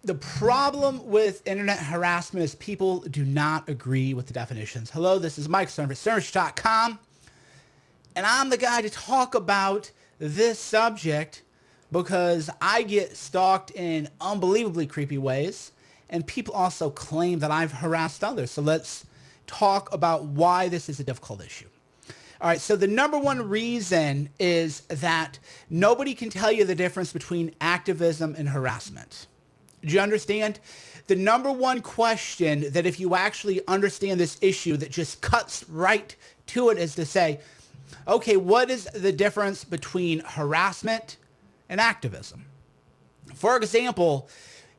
The problem with internet harassment is people do not agree with the definitions. Hello, this is Mike Cernovich, Cernovich.com, and I'm the guy to talk about this subject because I get stalked in unbelievably creepy ways, and people also claim that I've harassed others. So let's talk about why this is a difficult issue. All right, so the number one reason is that nobody can tell you the difference between activism and harassment. Do you understand? The number one question that if you actually understand this issue that just cuts right to it is to say, okay, what is the difference between harassment and activism? For example,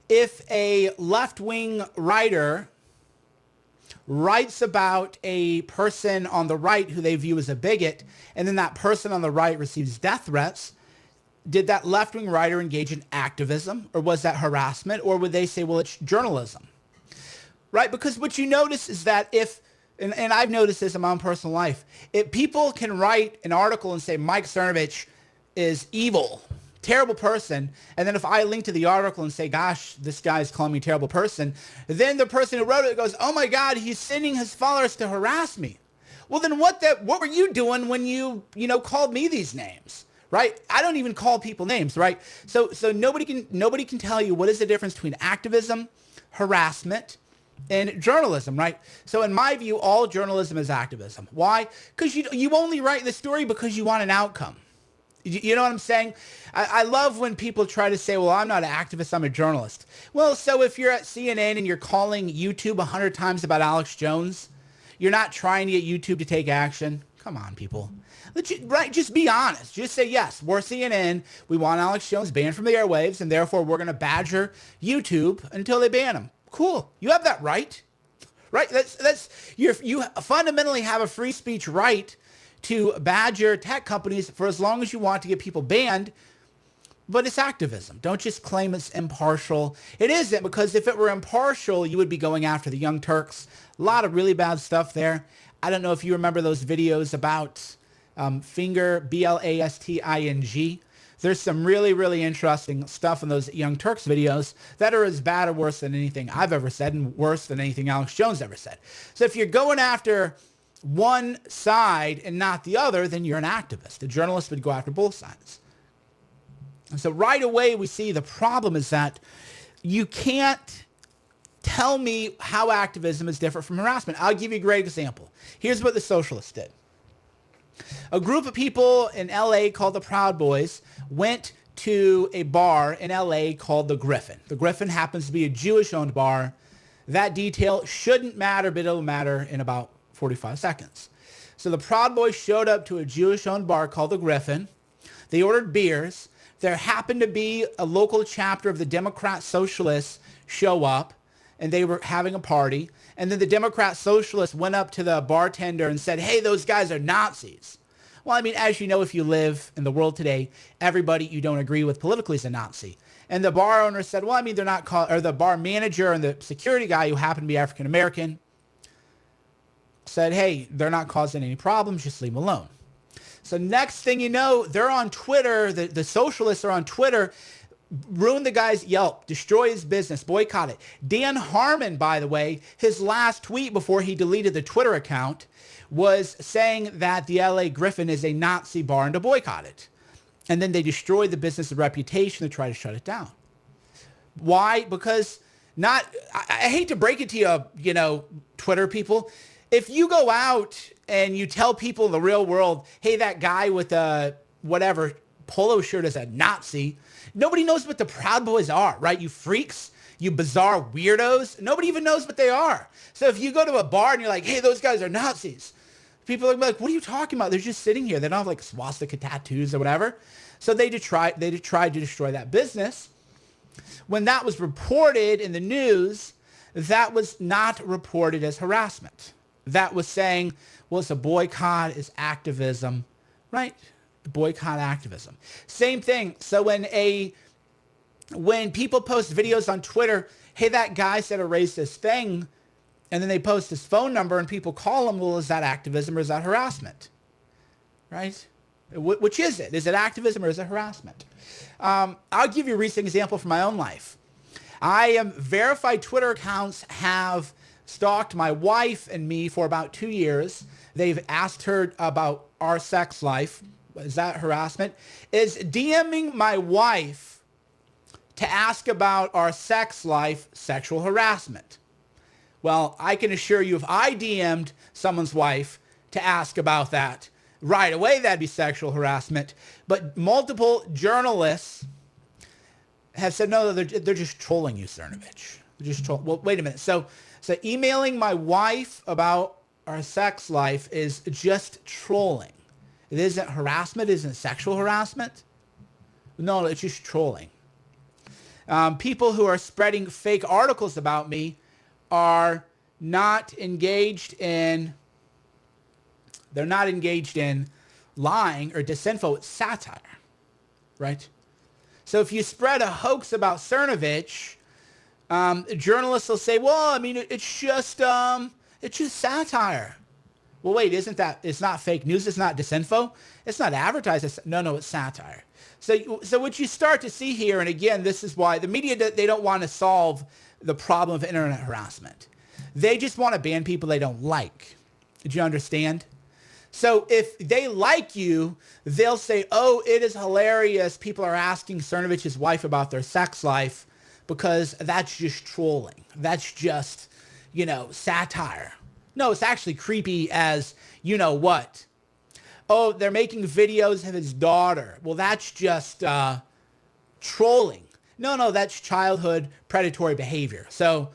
if a left-wing writer writes about a person on the right who they view as a bigot, and then that person on the right receives death threats, did that left-wing writer engage in activism, or was that harassment, or would they say, well, it's journalism, right? Because what you notice is that if, and I've noticed this in my own personal life, if people can write an article and say Mike Cernovich is evil, terrible person, and then if I link to the article and say, gosh, this guy's calling me a terrible person, then the person who wrote it goes, oh my God, he's sending his followers to harass me. Well, then what were you doing when you called me these names? Right? I don't even call people names, right? So nobody can tell you what is the difference between activism, harassment, and journalism, right? So in my view, all journalism is activism. Why? Because you only write the story because you want an outcome. You know what I'm saying? I love when people try to say, well, I'm not an activist, I'm a journalist. Well, so if you're at CNN and you're calling YouTube 100 times about Alex Jones, you're not trying to get YouTube to take action. Come on, people. Right, just be honest. Just say, yes, we're CNN. We want Alex Jones banned from the airwaves, and therefore we're going to badger YouTube until they ban him. Cool. You have that right. Right? You fundamentally have a free speech right to badger tech companies for as long as you want to get people banned. But it's activism. Don't just claim it's impartial. It isn't, because if it were impartial, you would be going after the Young Turks. A lot of really bad stuff there. I don't know if you remember those videos about Finger, Blasting. There's some really, really interesting stuff in those Young Turks videos that are as bad or worse than anything I've ever said, and worse than anything Alex Jones ever said. So if you're going after one side and not the other, then you're an activist. A journalist would go after both sides. And so right away we see the problem is that you can't tell me how activism is different from harassment. I'll give you a great example. Here's what the socialists did. A group of people in LA called the Proud Boys went to a bar in LA called the Griffin. The Griffin happens to be a Jewish-owned bar. That detail shouldn't matter, but it'll matter in about 45 seconds. So the Proud Boys showed up to a Jewish-owned bar called the Griffin. They ordered beers. There happened to be a local chapter of the Democrat Socialists show up, and they were having a party. And then the Democrat Socialists went up to the bartender and said, hey, those guys are Nazis. Well, I mean, as you know, if you live in the world today, everybody you don't agree with politically is a Nazi. And the bar owner said, well, I mean, they're not called, or the bar manager and the security guy who happened to be African-American said, hey, they're not causing any problems, just leave them alone. So next thing you know, they're on Twitter, the socialists are on Twitter, ruin the guy's Yelp, destroy his business, boycott it. Dan Harmon, by the way, his last tweet before he deleted the Twitter account was saying that the LA Griffin is a Nazi bar and to boycott it. And then they destroyed the business and reputation to try to shut it down. Why? Because I hate to break it to you, Twitter people. If you go out and you tell people in the real world, hey, that guy with a whatever polo shirt is a Nazi, nobody knows what the Proud Boys are, right? You freaks, you bizarre weirdos. Nobody even knows what they are. So if you go to a bar and you're like, hey, those guys are Nazis, people are like, what are you talking about? They're just sitting here. They don't have like swastika tattoos or whatever. So they tried to destroy that business. When that was reported in the news, that was not reported as harassment. That was saying, well, it's a boycott, it's activism, right? Boycott activism. Same thing. So when people post videos on Twitter, hey, that guy said a racist thing, and then they post his phone number and people call him, well, is that activism or is that harassment? Right? Which is it? Is it activism or is it harassment? I'll give you a recent example from my own life. Verified Twitter accounts have stalked my wife and me for about 2 years. They've asked her about our sex life. Is that harassment? Is DMing my wife to ask about our sex life sexual harassment? Well, I can assure you, if I DM'd someone's wife to ask about that right away, that'd be sexual harassment. But multiple journalists have said, no, they're just trolling you, Cernovich. They're just trolling. Well, wait a minute. So emailing my wife about our sex life is just trolling. It isn't harassment. It isn't sexual harassment. No, it's just trolling. People who are spreading fake articles about me are not engaged in, they're not engaged in lying or disinfo. It's satire, right? So if you spread a hoax about Cernovich, journalists will say, well, I mean, it's just satire. Well, wait, it's not fake news. It's not disinfo. It's not advertised. No, it's satire. So what you start to see here, and again, this is why the media, they don't want to solve the problem of internet harassment. They just want to ban people they don't like. Did you understand? So if they like you, they'll say, oh, it is hilarious. People are asking Cernovich's wife about their sex life because that's just trolling. That's just, satire. No, it's actually creepy as you know what. Oh, they're making videos of his daughter. Well, that's just trolling. No, that's childhood predatory behavior. So,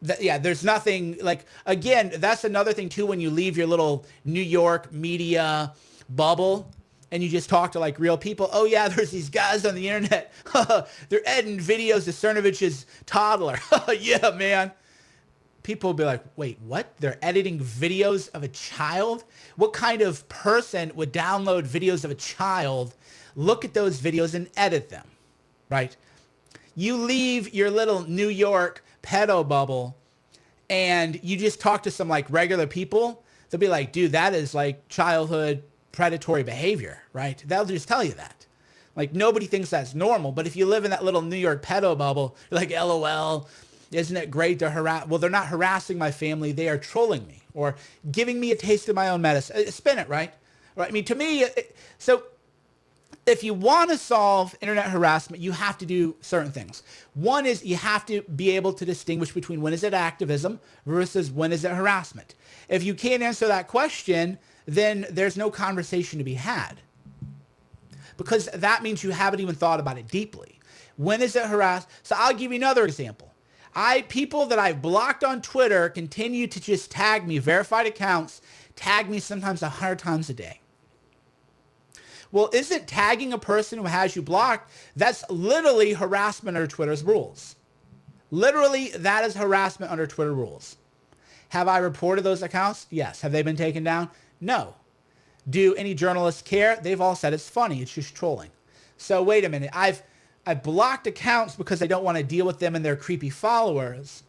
there's nothing like, again, that's another thing too, when you leave your little New York media bubble and you just talk to like real people. Oh yeah, there's these guys on the internet. They're editing videos of Cernovich's toddler. Yeah, man. People will be like, wait, what? They're editing videos of a child? What kind of person would download videos of a child, look at those videos and edit them, right? You leave your little New York pedo bubble and you just talk to some like regular people, they'll be like, dude, that is like childhood predatory behavior, right? They'll just tell you that. Like nobody thinks that's normal. But if you live in that little New York pedo bubble, you're like, LOL, isn't it great to harass? Well, they're not harassing my family. They are trolling me or giving me a taste of my own medicine. Spin it, right? Right. I mean, to me, so if you want to solve internet harassment, you have to do certain things. One is you have to be able to distinguish between when is it activism versus when is it harassment. If you can't answer that question, then there's no conversation to be had, because that means you haven't even thought about it deeply. When is it harass? So I'll give you another example. People that I've blocked on Twitter continue to just tag me, verified accounts, tag me sometimes 100 times a day. Well, isn't tagging a person who has you blocked, that's literally harassment under Twitter's rules. Literally, that is harassment under Twitter rules. Have I reported those accounts? Yes. Have they been taken down? No. Do any journalists care? They've all said it's funny. It's just trolling. So wait a minute. I've blocked accounts because I don't want to deal with them and their creepy followers.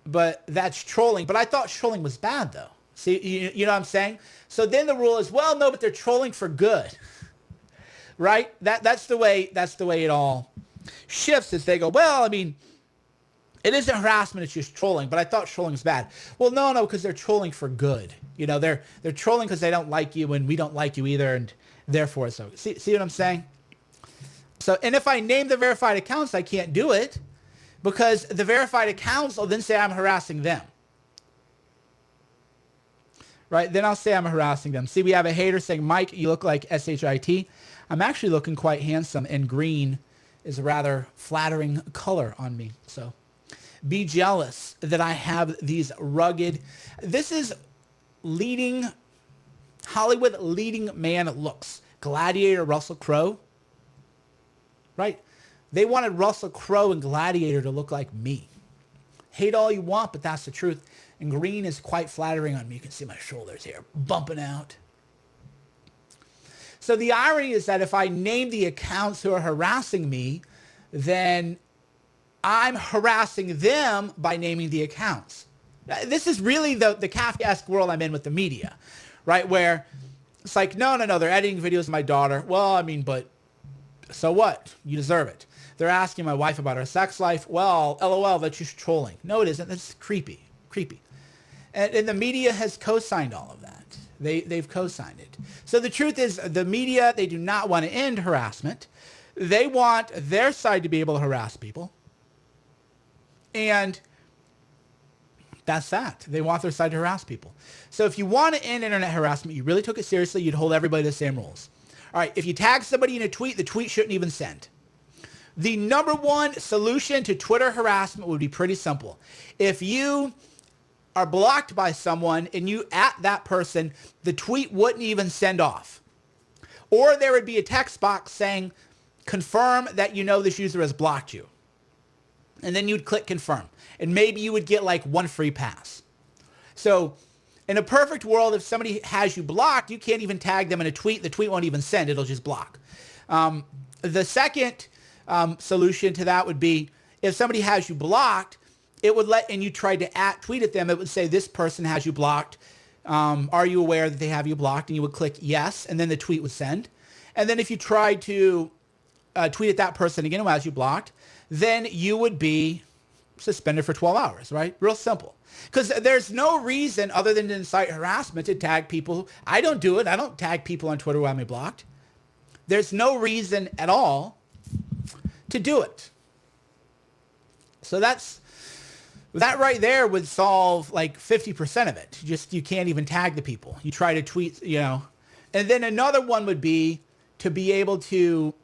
But that's trolling. But I thought trolling was bad, though. See, you know what I'm saying? So then the rule is, well, no, but they're trolling for good. Right? That's the way it all shifts, is they go, well, I mean, it isn't harassment, it's just trolling. But I thought trolling was bad. Well, no, because they're trolling for good. They're trolling because they don't like you and we don't like you either. And therefore, so see what I'm saying? So, and if I name the verified accounts, I can't do it because the verified accounts will then say I'm harassing them. Right? Then I'll say I'm harassing them. See, we have a hater saying, Mike, you look like SHIT. I'm actually looking quite handsome, and green is a rather flattering color on me. So be jealous that I have these rugged, this is Hollywood leading man looks. Gladiator Russell Crowe. Right? They wanted Russell Crowe and Gladiator to look like me. Hate all you want, but that's the truth. And green is quite flattering on me. You can see my shoulders here bumping out. So the irony is that if I name the accounts who are harassing me, then I'm harassing them by naming the accounts. This is really the Kafkaesque world I'm in with the media, right? Where it's like, no, they're editing videos of my daughter. Well, I mean, but so what? You deserve it. they're asking my wife about her sex life. Well, LOL, that's just trolling. No, it isn't. That's creepy. And the media has co-signed all of that. They've co-signed it. So the truth is, the media, they do not want to end harassment. They want their side to be able to harass people. And that's that. They want their side to harass people. So if you want to end internet harassment, you really took it seriously, you'd hold everybody to the same rules. All right, if you tag somebody in a tweet, the tweet shouldn't even send. The number one solution to Twitter harassment would be pretty simple. If you are blocked by someone and you at that person, the tweet wouldn't even send off. Or there would be a text box saying, confirm that you know this user has blocked you. And then you'd click confirm. And maybe you would get like one free pass. So in a perfect world, if somebody has you blocked, you can't even tag them in a tweet. The tweet won't even send. It'll just block. The second solution to that would be if somebody has you blocked, it would and you tried to tweet at them, it would say, this person has you blocked. Are you aware that they have you blocked? And you would click yes, and then the tweet would send. And then if you tried to tweet at that person again who has you blocked, then you would be suspended for 12 hours, right? Real simple. Because there's no reason other than to incite harassment to tag people. I don't do it. I don't tag people on Twitter who have me blocked. There's no reason at all to do it. So that right there would solve like 50% of it. You can't even tag the people. You try to tweet, And then another one would be to be able to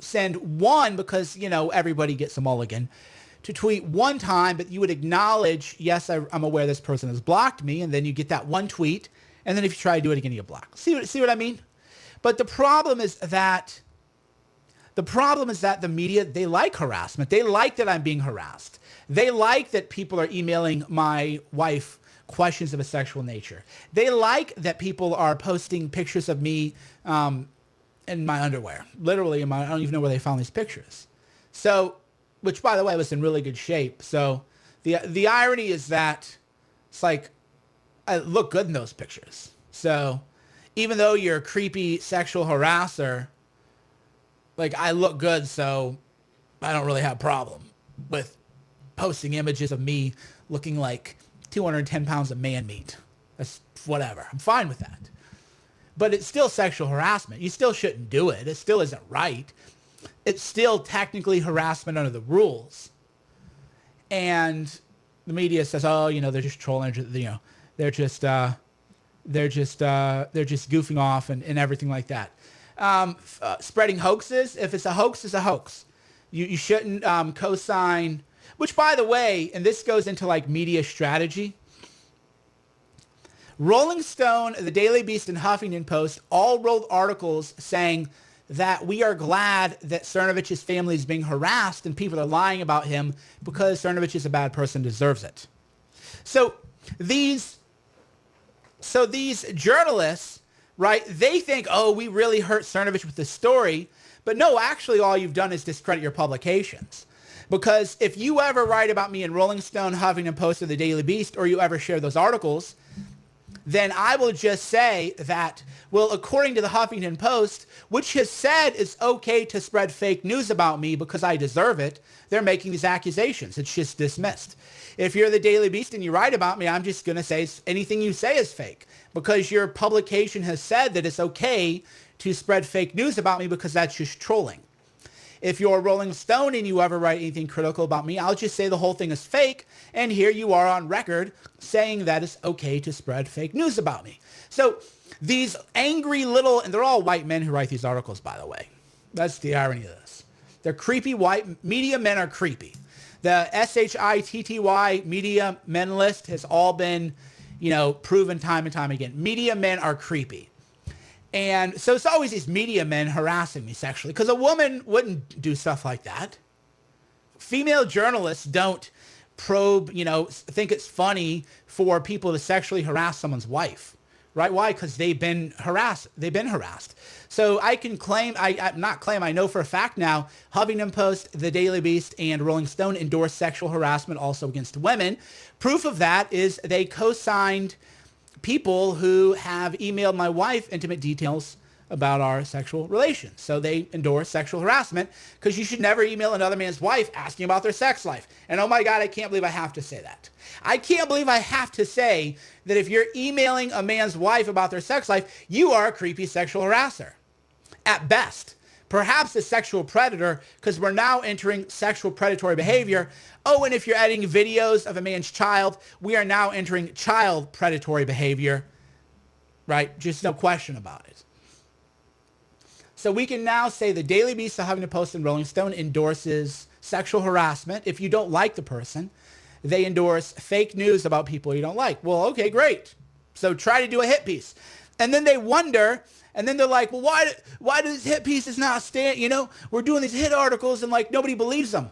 send one, because, everybody gets a mulligan, to tweet one time, but you would acknowledge, yes, I'm aware this person has blocked me, and then you get that one tweet, and then if you try to do it again, you get blocked. See what I mean? But the problem is that the media, they like harassment. They like that I'm being harassed. They like that people are emailing my wife questions of a sexual nature. They like that people are posting pictures of me in my underwear. Literally, I don't even know where they found these pictures. So, which, by the way, was in really good shape. So the irony is that it's like, I look good in those pictures. So even though you're a creepy sexual harasser, like, I look good, so I don't really have a problem with posting images of me looking like 210 pounds of man meat. That's whatever. I'm fine with that. But it's still sexual harassment. You still shouldn't do it. It still isn't right. It's still technically harassment under the rules. And the media says, oh, they're just trolling, they're just goofing off and everything like that. Spreading hoaxes. If it's a hoax, it's a hoax. You shouldn't co-sign, which, by the way, and this goes into like media strategy. Rolling Stone, the Daily Beast, and Huffington Post all wrote articles saying that we are glad that Cernovich's family is being harassed and people are lying about him because Cernovich is a bad person, deserves it. So these journalists, right, they think, oh, we really hurt Cernovich with this story. But no, actually, all you've done is discredit your publications. Because if you ever write about me in Rolling Stone, Huffington Post, or the Daily Beast, or you ever share those articles, then I will just say that, well, according to the Huffington Post, which has said it's okay to spread fake news about me because I deserve it, they're making these accusations. It's just dismissed. If you're the Daily Beast and you write about me, I'm just going to say anything you say is fake because your publication has said that it's okay to spread fake news about me because that's just trolling. If you're Rolling Stone and you ever write anything critical about me, I'll just say the whole thing is fake. And here you are on record saying that it's okay to spread fake news about me. So these angry little, and they're all white men who write these articles, by the way. That's the irony of this. They're creepy white, media men are creepy. The SHITTY media men list has all been, proven time and time again. Media men are creepy. And so it's always these media men harassing me sexually because a woman wouldn't do stuff like that. Female journalists don't probe, think it's funny for people to sexually harass someone's wife, right? Why? Because they've been harassed. So I can claim, I know for a fact now, Huffington Post, The Daily Beast, and Rolling Stone endorse sexual harassment also against women. Proof of that is they co-signed people who have emailed my wife intimate details about our sexual relations. So they endorse sexual harassment because you should never email another man's wife asking about their sex life. And oh my God, I can't believe I have to say that. I can't believe I have to say that if you're emailing a man's wife about their sex life, you are a creepy sexual harasser. At best. Perhaps a sexual predator, because we're now entering sexual predatory behavior. Oh, and if you're editing videos of a man's child, we are now entering child predatory behavior, right? Just no question about it. So we can now say the Daily Beast, the Huffington Post, and Rolling Stone endorses sexual harassment. If you don't like the person, they endorse fake news about people you don't like. Well, okay, great. So try to do a hit piece. And then they wonder, and then they're like, well, why does hit pieces not stand? You know, we're doing these hit articles and like nobody believes them.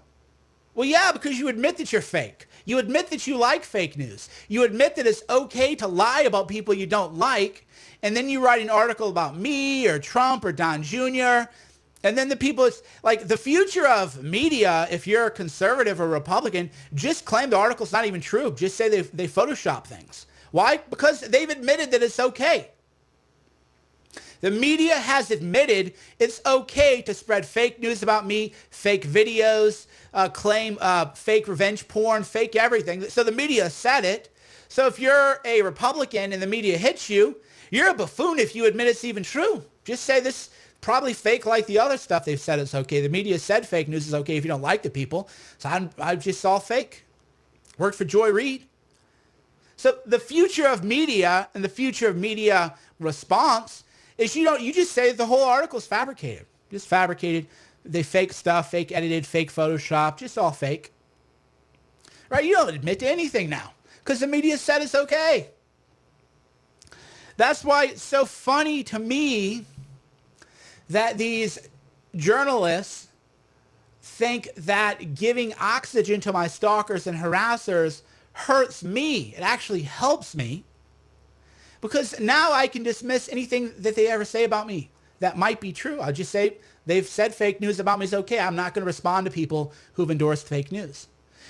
Well, yeah, because you admit that you're fake. You admit that you like fake news. You admit that it's okay to lie about people you don't like. And then you write an article about me or Trump or Don Jr. And then the people, it's like the future of media, if you're a conservative or Republican, just claim the article's not even true. Just say they Photoshop things. Why? Because they've admitted that it's okay. The media has admitted it's okay to spread fake news about me, fake videos, claim fake revenge porn, fake everything. So the media said it. So if you're a Republican and the media hits you, you're a buffoon if you admit it's even true. Just say this probably fake like the other stuff they've said it's okay. The media said fake news is okay if you don't like the people. So I just saw fake. Worked for Joy Reid. So the future of media and the future of media response is you just say the whole article is fabricated. Just fabricated. They fake stuff, fake edited, fake Photoshop, just all fake. Right? You don't admit to anything now because the media said it's okay. That's why it's so funny to me that these journalists think that giving oxygen to my stalkers and harassers hurts me. It actually helps me. Because now I can dismiss anything that they ever say about me that might be true. I'll just say they've said fake news about me is okay. I'm not going to respond to people who've endorsed fake news.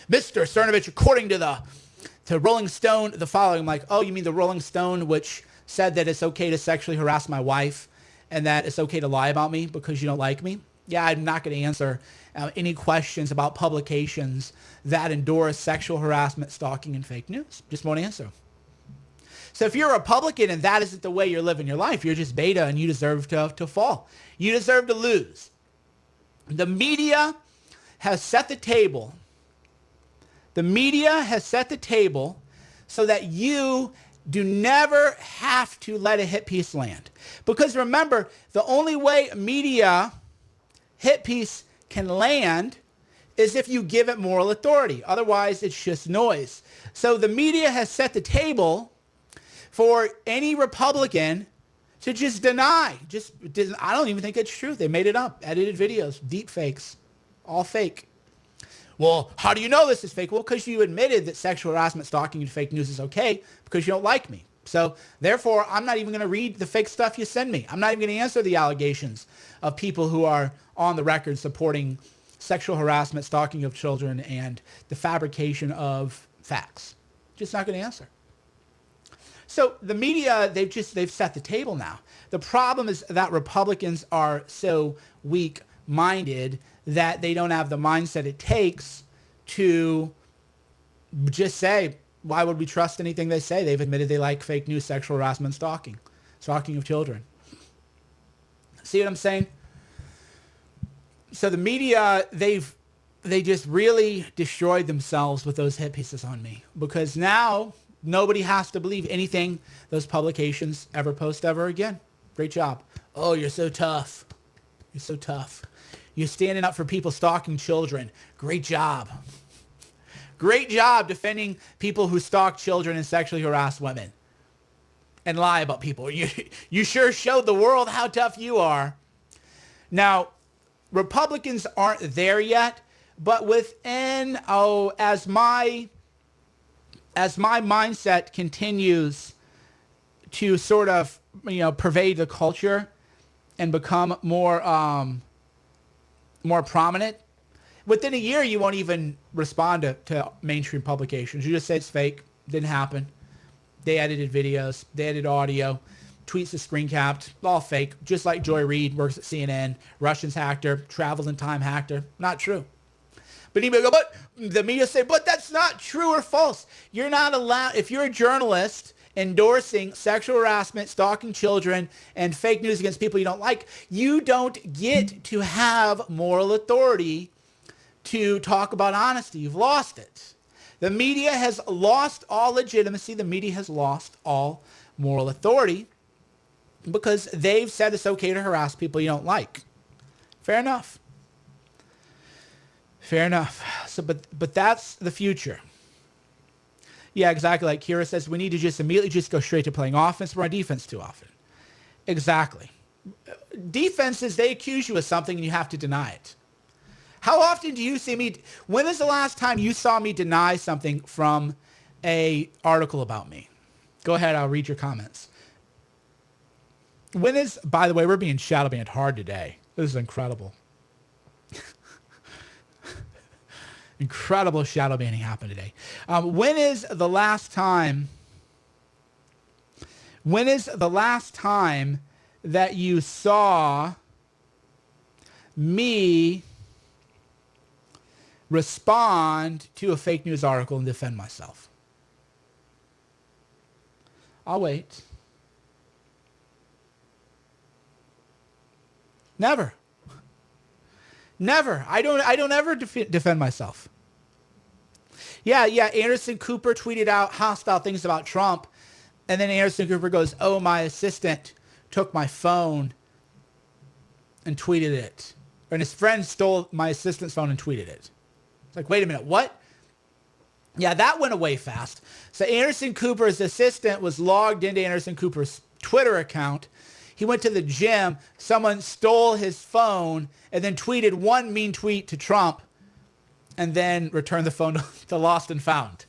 Mr. Cernovich, according to Rolling Stone, the following. I'm like, oh, you mean the Rolling Stone, which said that it's okay to sexually harass my wife and that it's okay to lie about me because you don't like me? Yeah, I'm not going to answer any questions about publications that endorse sexual harassment, stalking, and fake news. Just won't answer. So if you're a Republican and that isn't the way you're living your life, you're just beta and you deserve to fall. You deserve to lose. The media has set the table. The media has set the table so that you do never have to let a hit piece land. Because remember, the only way media hit piece can land is if you give it moral authority. Otherwise, it's just noise. So the media has set the table for any Republican to just deny. I don't even think it's true. They made it up. Edited videos, deep fakes, all fake. Well, how do you know this is fake? Well, because you admitted that sexual harassment, stalking, and fake news is okay because you don't like me. So therefore, I'm not even going to read the fake stuff you send me. I'm not even going to answer the allegations of people who are on the record supporting sexual harassment, stalking of children, and the fabrication of facts. Just not going to answer. So the media, they've set the table now. The problem is that Republicans are so weak-minded that they don't have the mindset it takes to just say, why would we trust anything they say? They've admitted they like fake news, sexual harassment, stalking of children. See what I'm saying? So the media, they just really destroyed themselves with those hit pieces on me because now nobody has to believe anything those publications ever post ever again. Great job. Oh, you're so tough. You're so tough. You're standing up for people stalking children. Great job. Great job defending people who stalk children and sexually harass women and lie about people. You sure showed the world how tough you are. Now, Republicans aren't there yet, but within, as my mindset continues to sort of, pervade the culture and become more prominent, within a year you won't even respond to mainstream publications. You just say it's fake, didn't happen. They edited videos, they edited audio, tweets is screen capped, all fake, just like Joy Reid works at CNN, Russians hacked her, travels in time hacked her. Not true. But anybody go, but the media say, but that's not true or false. You're not allowed, if you're a journalist endorsing sexual harassment, stalking children, and fake news against people you don't like, you don't get to have moral authority to talk about honesty. You've lost it. The media has lost all legitimacy. The media has lost all moral authority because they've said it's okay to harass people you don't like. Fair enough. Fair enough. So, but that's the future. Yeah, exactly. Like Kira says, we need to just immediately just go straight to playing offense. We're on defense too often. Exactly. Defenses, they accuse you of something and you have to deny it. How often do you see me? When is the last time you saw me deny something from a article about me? Go ahead. I'll read your comments. When is, by the way, we're being shadow banned hard today. This is incredible. Incredible shadow banning happened today. When is the last time that you saw me respond to a fake news article and defend myself? I'll wait. Never. Never. I don't ever defend myself. Yeah. Anderson Cooper tweeted out hostile things about Trump. And then Anderson Cooper goes, oh, my assistant took my phone and tweeted it. And his friend stole my assistant's phone and tweeted it. It's like, wait a minute, what? Yeah, that went away fast. So Anderson Cooper's assistant was logged into Anderson Cooper's Twitter account. He went to the gym. Someone stole his phone and then tweeted one mean tweet to Trump and then returned the phone to lost and found.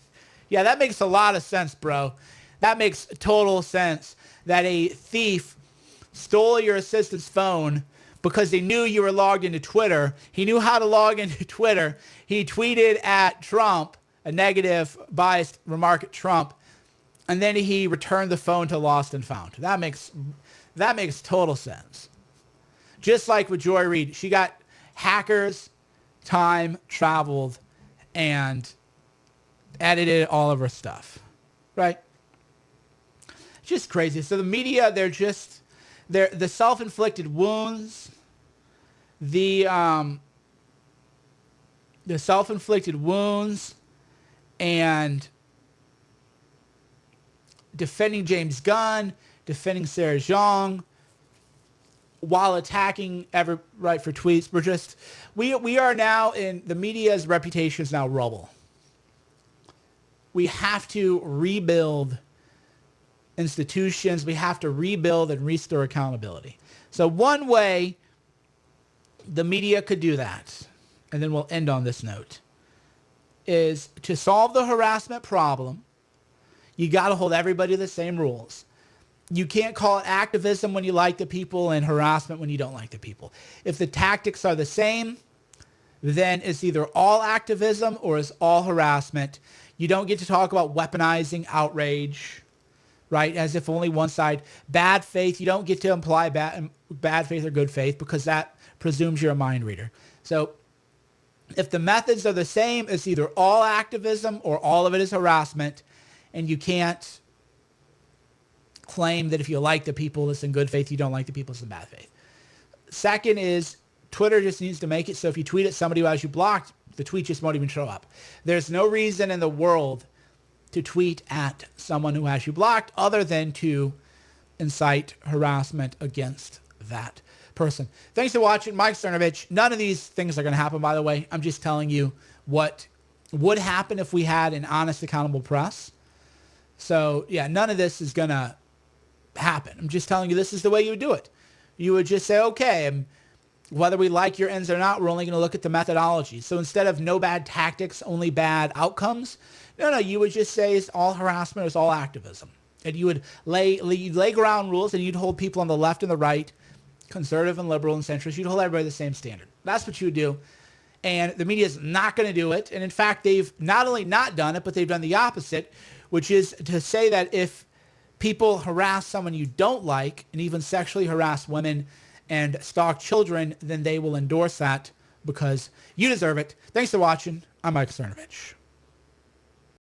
Yeah, that makes a lot of sense, bro. That makes total sense that a thief stole your assistant's phone because they knew you were logged into Twitter. He knew how to log into Twitter. He tweeted at Trump, a negative, biased remark at Trump, and then he returned the phone to lost and found. That makes total sense. Just like with Joy Reid, she got hackers, time traveled, and edited all of her stuff. Right? Just crazy. So the media, they're the self-inflicted wounds, the self-inflicted wounds, and defending James Gunn, defending Sarah Jeong, while attacking right for tweets. We are now in the media's reputation is now rubble. We have to rebuild institutions. We have to rebuild and restore accountability. So one way the media could do that, and then we'll end on this note, is to solve the harassment problem. You got to hold everybody to the same rules. You can't call it activism when you like the people and harassment when you don't like the people. If the tactics are the same, then it's either all activism or it's all harassment. You don't get to talk about weaponizing outrage, right, as if only one side. Bad faith, you don't get to imply bad faith or good faith because that presumes you're a mind reader. So if the methods are the same, it's either all activism or all of it is harassment, and you can't claim that if you like the people, it's in good faith. You don't like the people, it's in bad faith. Second is Twitter just needs to make it so if you tweet at somebody who has you blocked, the tweet just won't even show up. There's no reason in the world to tweet at someone who has you blocked other than to incite harassment against that person. Thanks for watching. Mike Cernovich. None of these things are going to happen, by the way. I'm just telling you what would happen if we had an honest, accountable press. So, yeah, none of this is going to happen. I'm just telling you this is the way you would do it. You would just say, okay, whether we like your ends or not, we're only going to look at the methodology. So instead of no bad tactics, only bad outcomes, no, you would just say it's all harassment, it's all activism. And you would lay ground rules, and you'd hold people on the left and the right, conservative and liberal and centrist, you'd hold everybody the same standard. That's what you would do. And the media is not going to do it. And in fact, they've not only not done it, but they've done the opposite, which is to say that if people harass someone you don't like and even sexually harass women and stalk children, then they will endorse that because you deserve it. Thanks for watching. I'm Mike Cernovich.